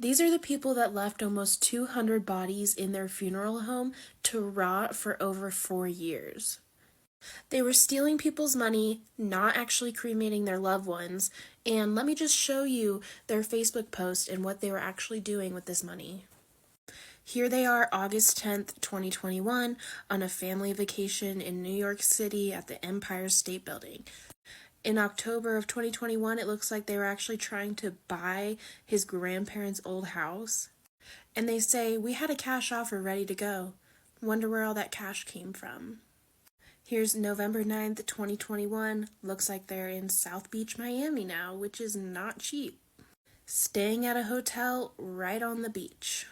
These are the people that left almost 200 bodies in their funeral home to rot for over 4 years. They were stealing people's money, not actually cremating their loved ones, and let me just show you their Facebook post and what they were actually doing with this money. Here they are, August 10th, 2021, on a family vacation in New York City at the Empire State Building. In October of 2021, it looks like they were actually trying to buy his grandparents' old house. And they say, "We had a cash offer ready to go. Wonder where all that cash came from." Here's November 9th, 2021. Looks like they're in South Beach, Miami now, which is not cheap. Staying at a hotel right on the beach.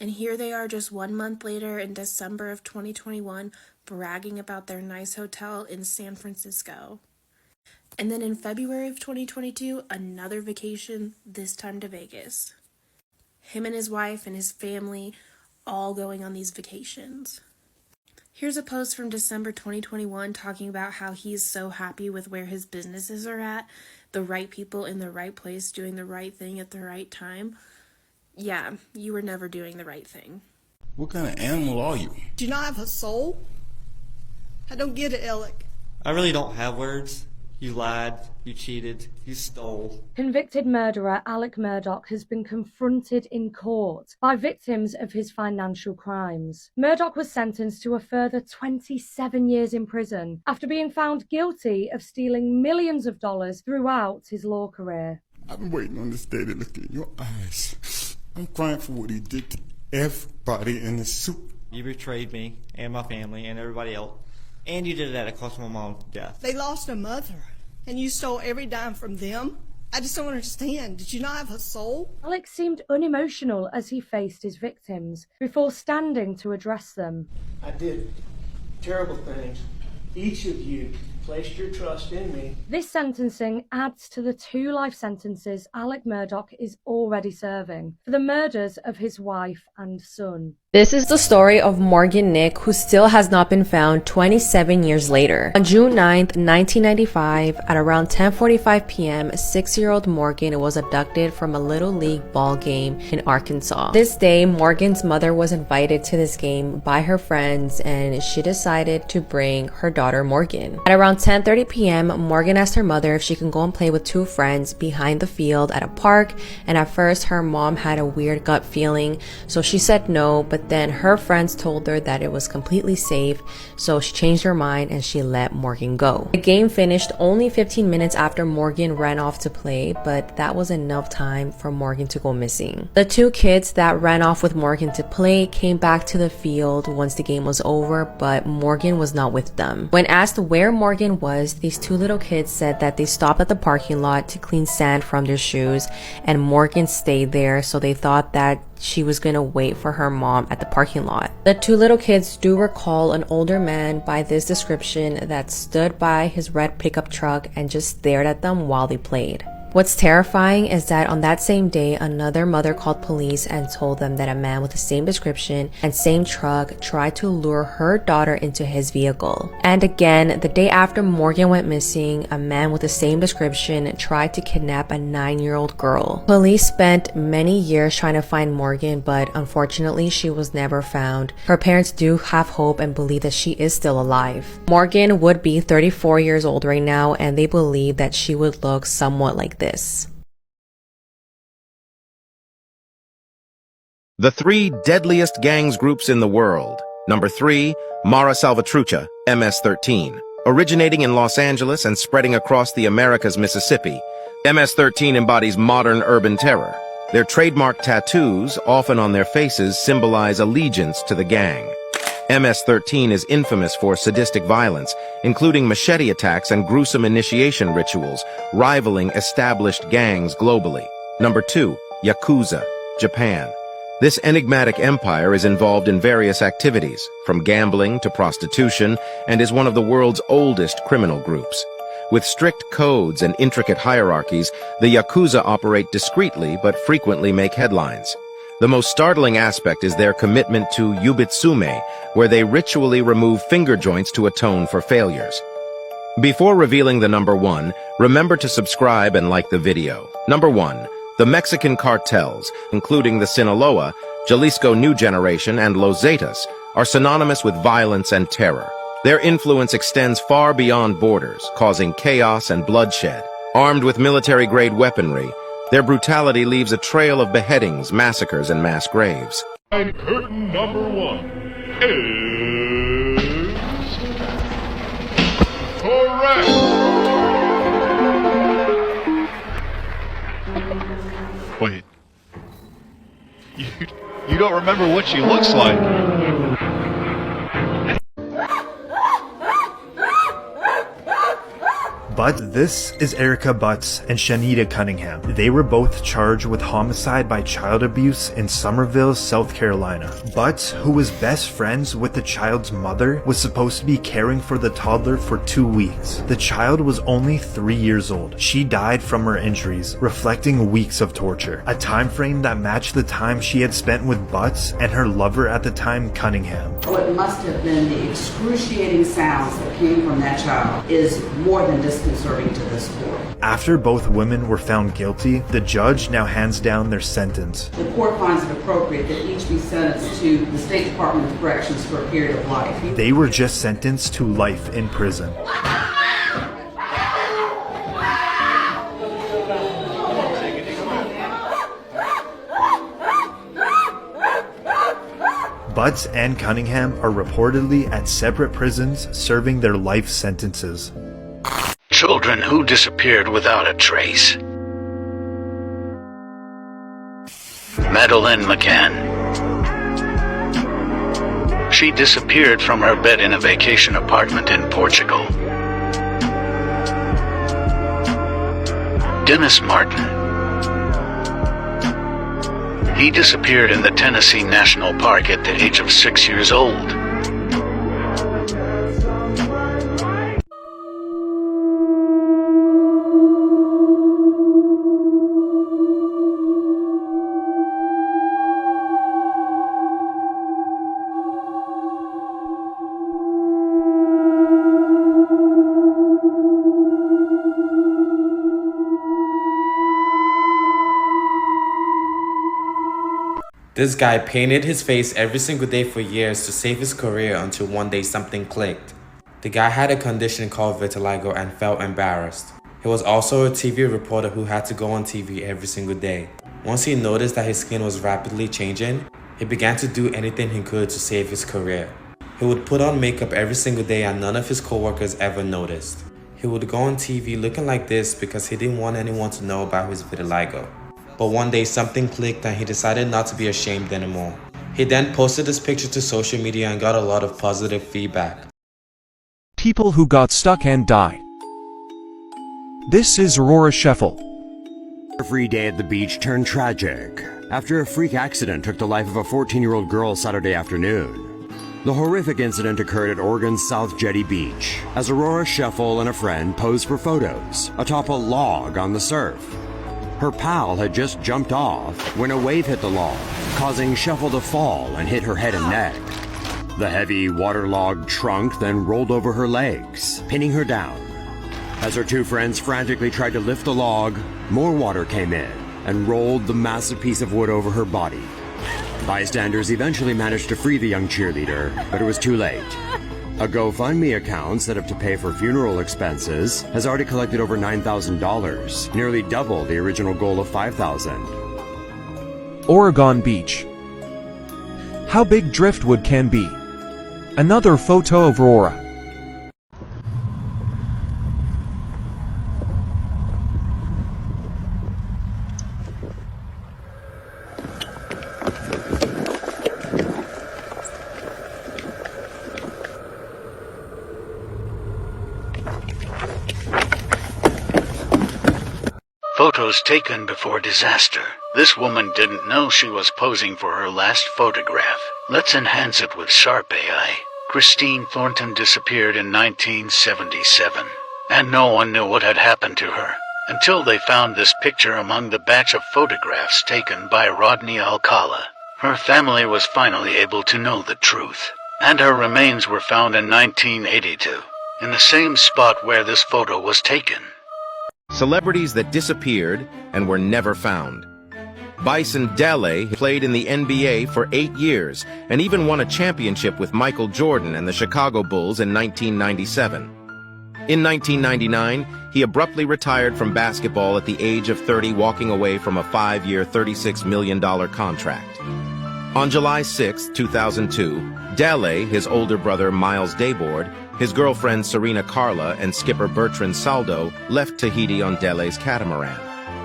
And here they are just 1 month later in December of 2021, bragging about their nice hotel in San Francisco. And then in February of 2022, another vacation, this time to Vegas. Him and his wife and his family all going on these vacations. Here's a post from December 2021 talking about how he's so happy with where his businesses are at, the right people in the right place doing the right thing at the right time. Yeah, you were never doing the right thing. What kind of animal are you? Do you not have a soul? I don't get it, Alec. I really don't have words. You lied, you cheated, you stole. Convicted murderer Alec Murdaugh has been confronted in court by victims of his financial crimes. Murdaugh was sentenced to a further 27 years in prison after being found guilty of stealing millions of dollars throughout his law career. I've been waiting on this day to look in your eyes. I'm crying for what he did to everybody in the soup. You betrayed me and my family and everybody else. And you did it at a cost of my mom's death. They lost a mother, and you stole every dime from them? I just don't understand. Did you not have a soul? Alec seemed unemotional as he faced his victims, before standing to address them. I did terrible things. Each of you placed your trust in me. This sentencing adds to the 2 life sentences Alec Murdaugh is already serving for the murders of his wife and son. This is the story of Morgan Nick, who still has not been found 27 years later. On June 9th, 1995, at around 10:45 p.m., 6-year-old Morgan was abducted from a Little League ball game in Arkansas. This day, Morgan's mother was invited to this game by her friends, and she decided to bring her daughter Morgan. At around 10:30 p.m., Morgan asked her mother if she can go and play with 2 friends behind the field at a park, and at first her mom had a weird gut feeling, so she said no, but then her friends told her that it was completely safe, so she changed her mind and she let Morgan go. The game finished only 15 minutes after Morgan ran off to play, but that was enough time for Morgan to go missing. The 2 kids that ran off with Morgan to play came back to the field once the game was over, but Morgan was not with them. When asked where Morgan was, these 2 little kids said that they stopped at the parking lot to clean sand from their shoes, and Morgan stayed there, so they thought that she was gonna wait for her mom at the parking lot. The 2 little kids do recall an older man by this description that stood by his red pickup truck and just stared at them while they played. What's terrifying is that on that same day, another mother called police and told them that a man with the same description and same truck tried to lure her daughter into his vehicle. And again, the day after Morgan went missing, a man with the same description tried to kidnap a 9-year-old girl. Police spent many years trying to find Morgan, but unfortunately, she was never found. Her parents do have hope and believe that she is still alive. Morgan would be 34 years old right now, and they believe that she would look somewhat like this. The 3 deadliest gangs groups in the world. Number 3, Mara Salvatrucha, MS-13. Originating in Los Angeles and spreading across the Americas, Mississippi, MS-13 embodies modern urban terror. Their trademark tattoos, often on their faces, symbolize allegiance to the gang. MS-13 is infamous for sadistic violence, including machete attacks and gruesome initiation rituals, rivaling established gangs globally. Number 2, Yakuza, Japan. This enigmatic empire is involved in various activities, from gambling to prostitution, and is one of the world's oldest criminal groups. With strict codes and intricate hierarchies, the Yakuza operate discreetly but frequently make headlines. The most startling aspect is their commitment to yubitsume, where they ritually remove finger joints to atone for failures. Before revealing the number 1, remember to subscribe and like the video. Number 1. The Mexican cartels, including the Sinaloa, Jalisco New Generation, and Los Zetas, are synonymous with violence and terror. Their influence extends far beyond borders, causing chaos and bloodshed. Armed with military-grade weaponry, their brutality leaves a trail of beheadings, massacres, and mass graves. And curtain number 1 is correct. Wait. You don't remember what she looks like? But this is Erica Butts and Shanita Cunningham. They were both charged with homicide by child abuse in Somerville, South Carolina. Butts, who was best friends with the child's mother, was supposed to be caring for the toddler for 2 weeks. The child was only 3 years old. She died from her injuries, reflecting weeks of torture, a time frame that matched the time she had spent with Butts and her lover at the time, Cunningham. What must have been the excruciating sounds that came from that child is more than disconcerting to this court. After both women were found guilty, the judge now hands down their sentence. The court finds it appropriate that each be sentenced to the State Department of Corrections for a period of life. They were just sentenced to life in prison. Butts and Cunningham are reportedly at separate prisons serving their life sentences. Children who disappeared without a trace. Madeleine McCann. She disappeared from her bed in a vacation apartment in Portugal. Dennis Martin. He disappeared in the Tennessee National Park at the age of 6 years old. This guy painted his face every single day for years to save his career until one day something clicked. The guy had a condition called vitiligo and felt embarrassed. He was also a TV reporter who had to go on TV every single day. Once he noticed that his skin was rapidly changing, he began to do anything he could to save his career. He would put on makeup every single day and none of his coworkers ever noticed. He would go on TV looking like this because he didn't want anyone to know about his vitiligo. But one day something clicked and he decided not to be ashamed anymore. He then posted this picture to social media and got a lot of positive feedback. People who got stuck and died. This is Aurora Scheffel. Every day at the beach turned tragic after a freak accident took the life of a 14-year-old girl Saturday afternoon. The horrific incident occurred at Oregon's South Jetty Beach as Aurora Scheffel and a friend posed for photos atop a log on the surf. Her pal had just jumped off when a wave hit the log, causing Scheffel to fall and hit her head and neck. The heavy, waterlogged trunk then rolled over her legs, pinning her down. As her two friends frantically tried to lift the log, more water came in and rolled the massive piece of wood over her body. Bystanders eventually managed to free the young cheerleader, but it was too late. A GoFundMe account set up to pay for funeral expenses has already collected over $9,000, nearly double the original goal of $5,000. Oregon Beach. How big driftwood can be. Another photo of Aurora. Photos taken before disaster. This woman didn't know she was posing for her last photograph. Let's enhance it with sharp AI. Christine Thornton disappeared in 1977, and no one knew what had happened to her until they found this picture among the batch of photographs taken by Rodney Alcala. Her family was finally able to know the truth, and her remains were found in 1982, in the same spot where this photo was taken. Celebrities that disappeared and were never found. Bison Dele played in the NBA for 8 years and even won a championship with Michael Jordan and the Chicago Bulls in 1997. In 1999, he abruptly retired from basketball at the age of 30, walking away from a 5-year, $36 million contract. On July 6, 2002, Dele, his older brother Miles Dayboard, his girlfriend Serena Carla, and skipper Bertrand Saldo left Tahiti on Dele's catamaran.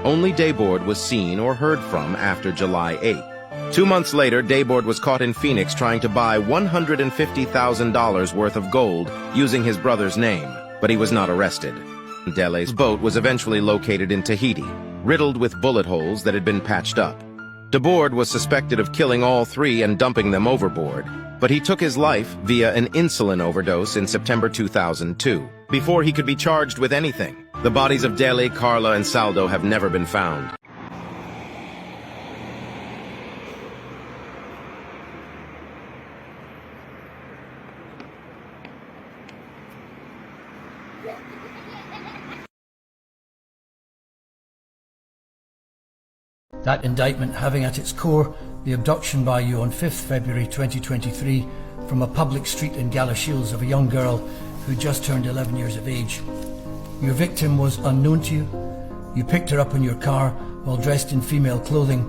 Only Dayboard was seen or heard from after July 8. 2 months later, Dayboard was caught in Phoenix trying to buy $150,000 worth of gold using his brother's name, but he was not arrested. Dele's boat was eventually located in Tahiti, riddled with bullet holes that had been patched up. Dayboard was suspected of killing all three and dumping them overboard, but he took his life via an insulin overdose in September 2002, before he could be charged with anything. The bodies of Dele, Carla, and Saldo have never been found. That indictment having at its core the abduction by you on 5th February 2023 from a public street in Galashiels of a young girl who just turned 11 years of age. Your victim was unknown to you. You picked her up in your car while dressed in female clothing.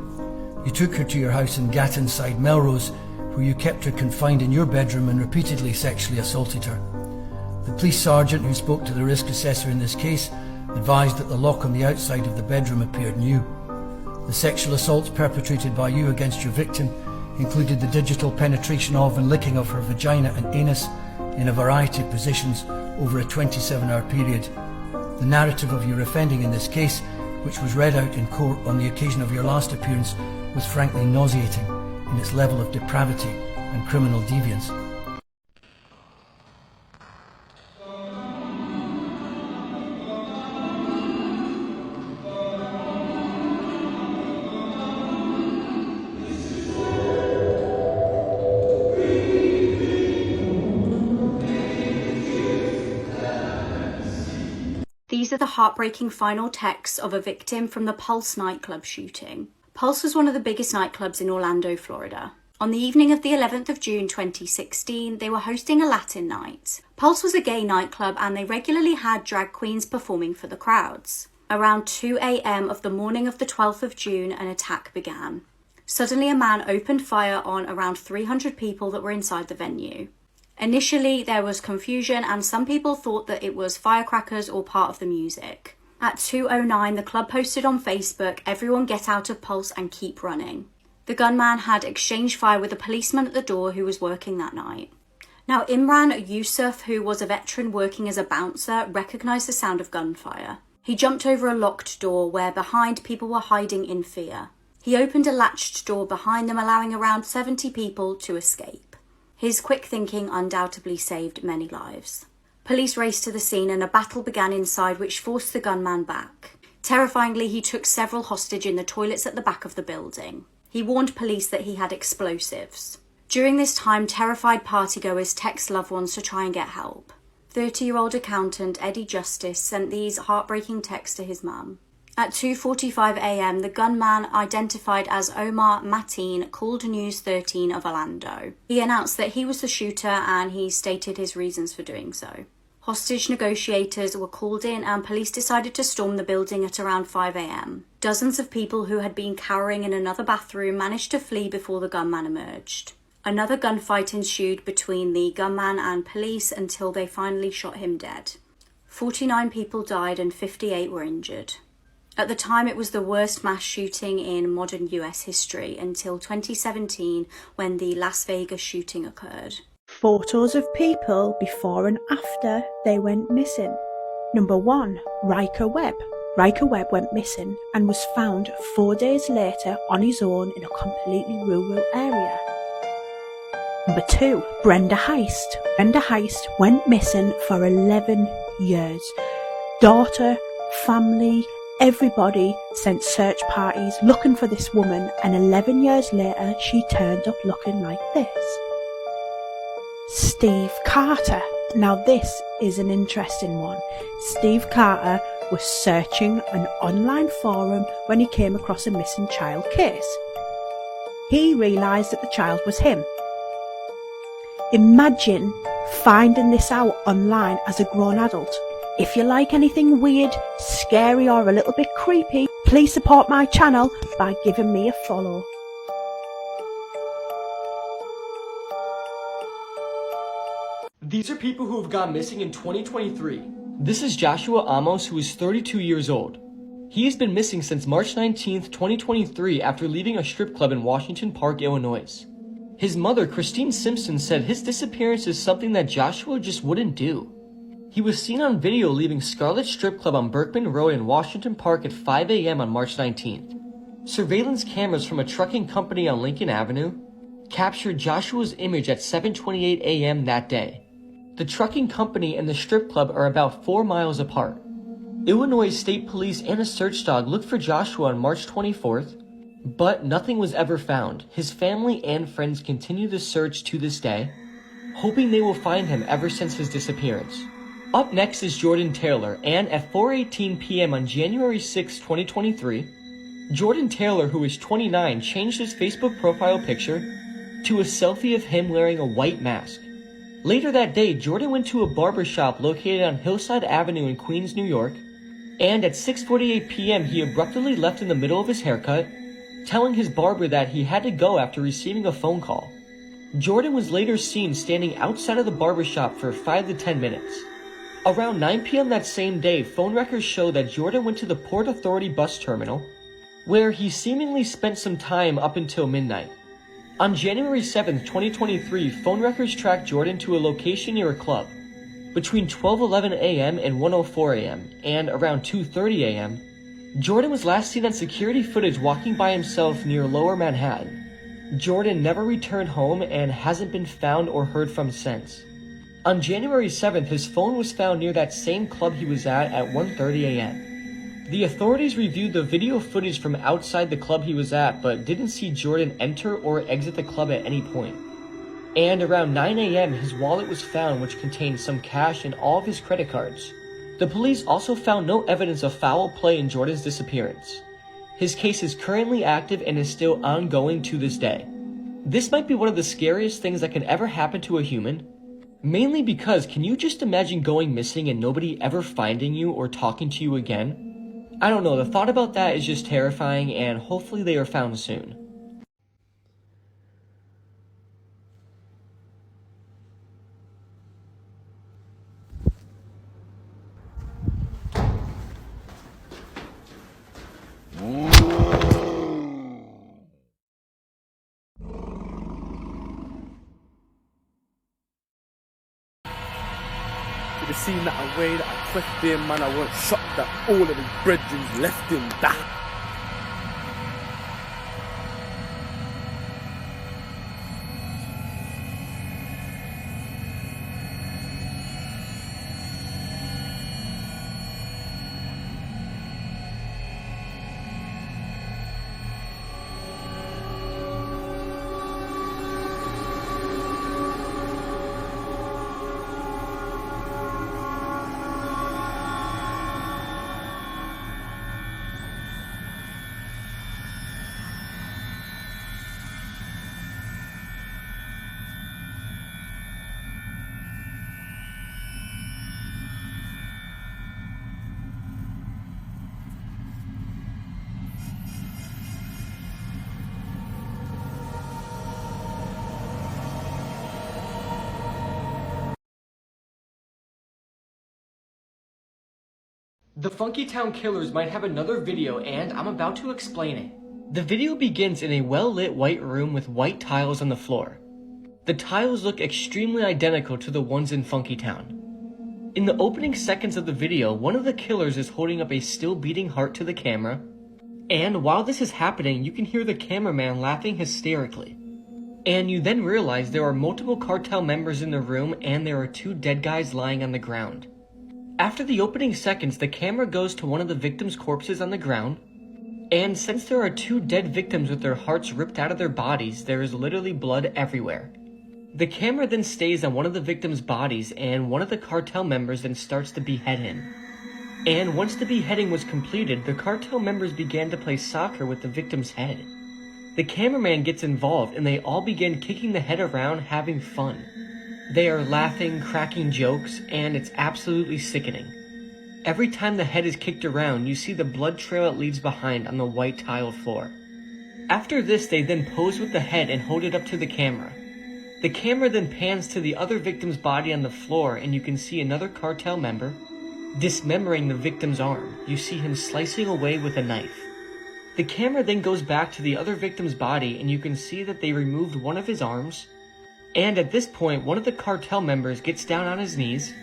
You took her to your house in Gattonside, Melrose, where you kept her confined in your bedroom and repeatedly sexually assaulted her. The police sergeant who spoke to the risk assessor in this case advised that the lock on the outside of the bedroom appeared new. The sexual assaults perpetrated by you against your victim included the digital penetration of and licking of her vagina and anus in a variety of positions over a 27-hour period. The narrative of your offending in this case, which was read out in court on the occasion of your last appearance, was frankly nauseating in its level of depravity and criminal deviance. These are the heartbreaking final texts of a victim from the Pulse nightclub shooting. Pulse was one of the biggest nightclubs in Orlando, Florida. On the evening of the 11th of June 2016, they were hosting a Latin night. Pulse was a gay nightclub and they regularly had drag queens performing for the crowds. Around 2 a.m. of the morning of the 12th of June, an attack began. Suddenly a man opened fire on around 300 people that were inside the venue. Initially, there was confusion and some people thought that it was firecrackers or part of the music. At 2:09, the club posted on Facebook, "Everyone get out of Pulse and keep running." The gunman had exchanged fire with a policeman at the door who was working that night. Now, Imran Yusuf, who was a veteran working as a bouncer, recognised the sound of gunfire. He jumped over a locked door where behind people were hiding in fear. He opened a latched door behind them, allowing around 70 people to escape. His quick thinking undoubtedly saved many lives. Police raced to the scene and a battle began inside which forced the gunman back. Terrifyingly, he took several hostage in the toilets at the back of the building. He warned police that he had explosives. During this time, terrified partygoers text loved ones to try and get help. 30-year-old accountant Eddie Justice sent these heartbreaking texts to his mum. At 2:45 a.m, the gunman, identified as Omar Mateen, called News 13 of Orlando. He announced that he was the shooter and he stated his reasons for doing so. Hostage negotiators were called in and police decided to storm the building at around 5 a.m. Dozens of people who had been cowering in another bathroom managed to flee before the gunman emerged. Another gunfight ensued between the gunman and police until they finally shot him dead. 49 people died and 58 were injured. At the time, it was the worst mass shooting in modern US history until 2017 when the Las Vegas shooting occurred. Photos of people before and after they went missing. Number 1, Riker Webb. Riker Webb went missing and was found 4 days later on his own in a completely rural area. Number 2, Brenda Heist. Brenda Heist went missing for 11 years. Daughter, family, everybody sent search parties looking for this woman, and 11 years later she turned up looking like this. Steve Carter. Now this is an interesting one. Steve Carter was searching an online forum when he came across a missing child case. He realised that the child was him. Imagine finding this out online as a grown adult. If you like anything weird, scary or a little bit creepy, please support my channel by giving me a follow. These are people who have gone missing in 2023. This is Joshua Amos, who is 32 years old. He has been missing since March 19th, 2023 after leaving a strip club in Washington Park, Illinois. His mother, Christine Simpson, said his disappearance is something that Joshua just wouldn't do. He was seen on video leaving Scarlet Strip Club on Berkman Road in Washington Park at 5 a.m. on March 19th. Surveillance cameras from a trucking company on Lincoln Avenue captured Joshua's image at 7:28 a.m. that day. The trucking company and the strip club are about 4 miles apart. Illinois State Police and a search dog looked for Joshua on March 24th, but nothing was ever found. His family and friends continue the search to this day, hoping they will find him ever since his disappearance. Up next is Jordan Taylor, and at 4:18 p.m. on January 6, 2023, Jordan Taylor, who is 29, changed his Facebook profile picture to a selfie of him wearing a white mask. Later that day, Jordan went to a barber shop located on Hillside Avenue in Queens, New York, and at 6:48 p.m. he abruptly left in the middle of his haircut, telling his barber that he had to go after receiving a phone call. Jordan was later seen standing outside of the barber shop for 5 to 10 minutes. Around 9 p.m. that same day, phone records show that Jordan went to the Port Authority bus terminal, where he seemingly spent some time up until midnight. On January 7, 2023, phone records tracked Jordan to a location near a club. Between 12:11 a.m. and 1:04 a.m., and around 2:30 a.m., Jordan was last seen on security footage walking by himself near Lower Manhattan. Jordan never returned home and hasn't been found or heard from since. On January 7th, his phone was found near that same club he was at 1:30 a.m. The authorities reviewed the video footage from outside the club he was at, but didn't see Jordan enter or exit the club at any point. And around 9 a.m., his wallet was found, which contained some cash and all of his credit cards. The police also found no evidence of foul play in Jordan's disappearance. His case is currently active and is still ongoing to this day. This might be one of the scariest things that can ever happen to a human, mainly because can you just imagine going missing and nobody ever finding you or talking to you again? I don't know, the thought about that is just terrifying, and hopefully they are found soon. To the scene that I weighed, I cleft in, man, I weren't shocked that all of his brethren left him that. The Funky Town Killers might have another video, and I'm about to explain it. The video begins in a well-lit white room with white tiles on the floor. The tiles look extremely identical to the ones in Funky Town. In the opening seconds of the video, one of the killers is holding up a still beating heart to the camera, and while this is happening, you can hear the cameraman laughing hysterically. And you then realize there are multiple cartel members in the room, and there are 2 dead guys lying on the ground. After the opening seconds, the camera goes to one of the victims' corpses on the ground, and since there are 2 dead victims with their hearts ripped out of their bodies, there is literally blood everywhere. The camera then stays on one of the victims' bodies, and one of the cartel members then starts to behead him. And once the beheading was completed, the cartel members began to play soccer with the victim's head. The cameraman gets involved and they all begin kicking the head around, having fun. They are laughing, cracking jokes, and it's absolutely sickening. Every time the head is kicked around, you see the blood trail it leaves behind on the white tiled floor. After this, they then pose with the head and hold it up to the camera. The camera then pans to the other victim's body on the floor and you can see another cartel member dismembering the victim's arm. You see him slicing away with a knife. The camera then goes back to the other victim's body and you can see that they removed one of his arms. And at this point, one of the cartel members gets down on his knees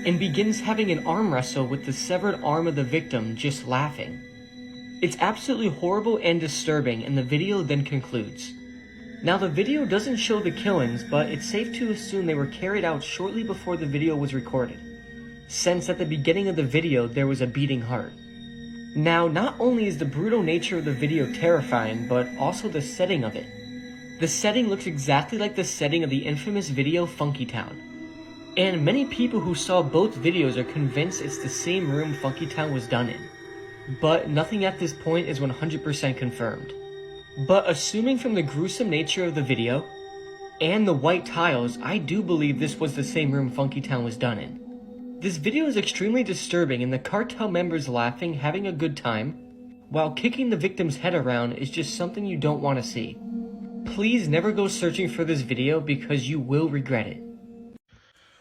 and begins having an arm wrestle with the severed arm of the victim, just laughing. It's absolutely horrible and disturbing, and the video then concludes. Now, the video doesn't show the killings, but it's safe to assume they were carried out shortly before the video was recorded, since at the beginning of the video there was a beating heart. Now, not only is the brutal nature of the video terrifying, but also the setting of it. The setting looks exactly like the setting of the infamous video Funky Town. And many people who saw both videos are convinced it's the same room Funky Town was done in. But nothing at this point is 100% confirmed. But assuming from the gruesome nature of the video and the white tiles, I do believe this was the same room Funky Town was done in. This video is extremely disturbing, and the cartel members laughing, having a good time, while kicking the victim's head around is just something you don't want to see. Please never go searching for this video because you will regret it.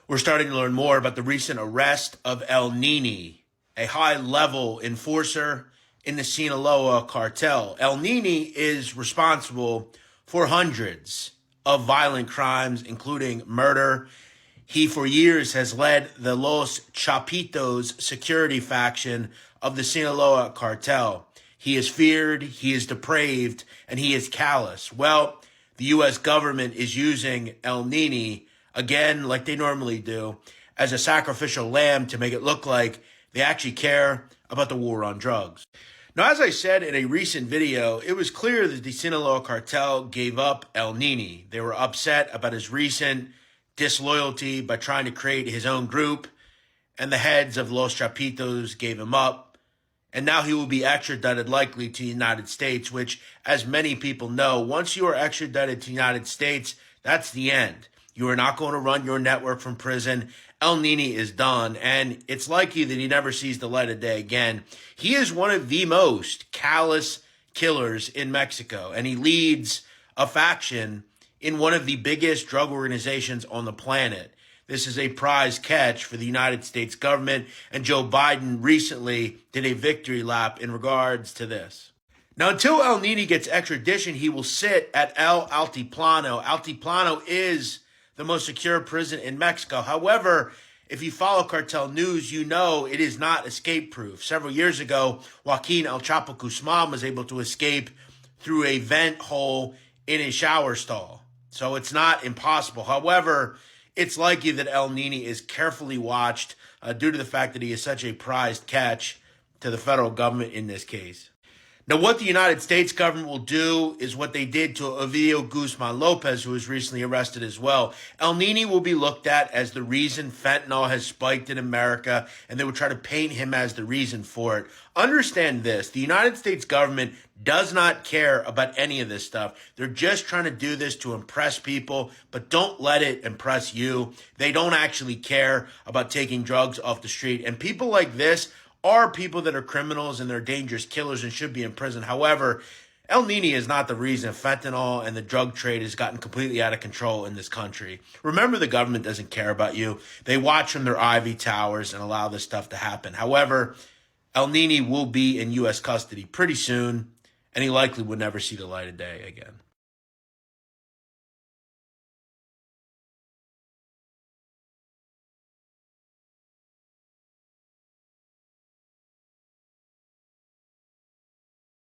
We're starting to learn more about the recent arrest of El Nini, a high-level enforcer in the Sinaloa cartel. El Nini is responsible for hundreds of violent crimes, including murder. He, for years, has led the Los Chapitos security faction of the Sinaloa cartel. He is feared, he is depraved, and he is callous. Well, the U.S. government is using El Nini, again, like they normally do, as a sacrificial lamb to make it look like they actually care about the war on drugs. Now, as I said in a recent video, it was clear that the Sinaloa cartel gave up El Nini. They were upset about his recent disloyalty by trying to create his own group, and the heads of Los Chapitos gave him up. And now he will be extradited likely to the United States, which, as many people know, once you are extradited to the United States, that's the end. You are not going to run your network from prison. El Nini is done, and it's likely that he never sees the light of day again. He is one of the most callous killers in Mexico, and he leads a faction in one of the biggest drug organizations on the planet. This is a prize catch for the United States government, and Joe Biden recently did a victory lap in regards to this. Now, until El Nini gets extradition, he will sit at El Altiplano. Altiplano is the most secure prison in Mexico. However, if you follow cartel news, you know it is not escape-proof. Several years ago, Joaquin El Chapo Guzman was able to escape through a vent hole in a shower stall. So it's not impossible. However, it's likely that El Nini is carefully watched due to the fact that he is such a prized catch to the federal government in this case. Now, what the United States government will do is what they did to Ovidio Guzman Lopez, who was recently arrested as well. El Nini will be looked at as the reason fentanyl has spiked in America, and they will try to paint him as the reason for it. Understand this, the United States government does not care about any of this stuff. They're just trying to do this to impress people, but don't let it impress you. They don't actually care about taking drugs off the street. And people like this are people that are criminals and they're dangerous killers and should be in prison. However, El Nini is not the reason fentanyl and the drug trade has gotten completely out of control in this country. Remember, the government doesn't care about you. They watch from their ivy towers and allow this stuff to happen. However, El Nini will be in U.S. custody pretty soon, and he likely would never see the light of day again.